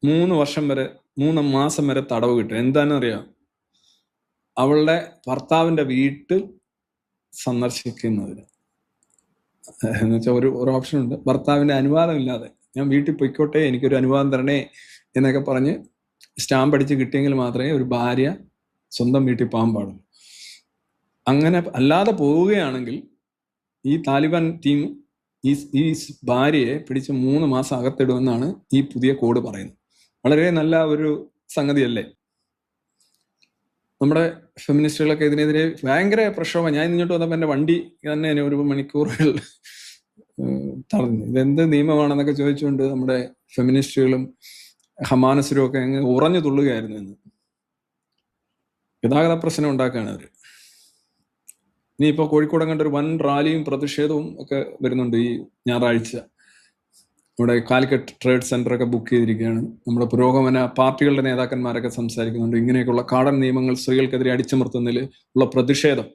3 മാസം വരെ തടവ് കിട്ടും. എന്താണെന്നറിയാം? അവളുടെ ഭർത്താവിന്റെ വീട്ടിൽ സന്ദർശിക്കുന്നതിന്. എന്നുവെച്ചാൽ ഒരു ഓപ്ഷൻ ഉണ്ട്, ഭർത്താവിന്റെ അനുവാദം ഇല്ലാതെ ഞാൻ വീട്ടിൽ പൊയ്ക്കോട്ടെ, എനിക്കൊരു അനുവാദം തരണേ എന്നൊക്കെ പറഞ്ഞ് സ്റ്റാമ്പ് അടിച്ച് കിട്ടിയെങ്കിൽ മാത്രമേ ഒരു ഭാര്യ സ്വന്തം വീട്ടിൽ പോകാൻ പാടുള്ളൂ. അങ്ങനെ അല്ലാതെ പോവുകയാണെങ്കിൽ ഈ താലിബാൻ ടീം ഈ ഭാര്യയെ പിടിച്ച് 3 മാസം അകത്തിടുമെന്നാണ് ഈ പുതിയ കോഡ് പറയുന്നത്. വളരെ നല്ല ഒരു സംഗതിയല്ലേ? നമ്മുടെ ഫെമിനിസ്റ്റുകളൊക്കെ ഇതിനെതിരെ ഭയങ്കര പ്രക്ഷോഭം. ഞാൻ ഇങ്ങോട്ട് വന്നപ്പോൾ എൻ്റെ വണ്ടി തന്നെ ഒരു മണിക്കൂറുകൾ തടഞ്ഞു. ഇതെന്ത് നിയമമാണെന്നൊക്കെ ചോദിച്ചുകൊണ്ട് നമ്മുടെ ഫെമിനിസ്റ്റുകളും ഹമാനസരും ഒക്കെ അങ്ങ് ഉറഞ്ഞു തുള്ളുകയായിരുന്നു എന്ന്. ഗതാഗത പ്രശ്നം ഉണ്ടാക്കുകയാണ് അവർ. ഇനിയിപ്പോൾ കോഴിക്കോട് കണ്ട ഒരു വൻ റാലിയും പ്രതിഷേധവും ഒക്കെ വരുന്നുണ്ട് ഈ ഞായറാഴ്ച. ഇവിടെ കാലിക്കറ്റ് ട്രേഡ് സെന്റർ ഒക്കെ ബുക്ക് ചെയ്തിരിക്കുകയാണ്. നമ്മുടെ പുരോഗമന പാർട്ടികളുടെ നേതാക്കന്മാരൊക്കെ സംസാരിക്കുന്നുണ്ട്. ഇങ്ങനെയൊക്കെയുള്ള കാടൻ നിയമങ്ങൾ സ്ത്രീകൾക്കെതിരെ അടിച്ചമർത്തുന്നതിൽ ഉള്ള പ്രതിഷേധം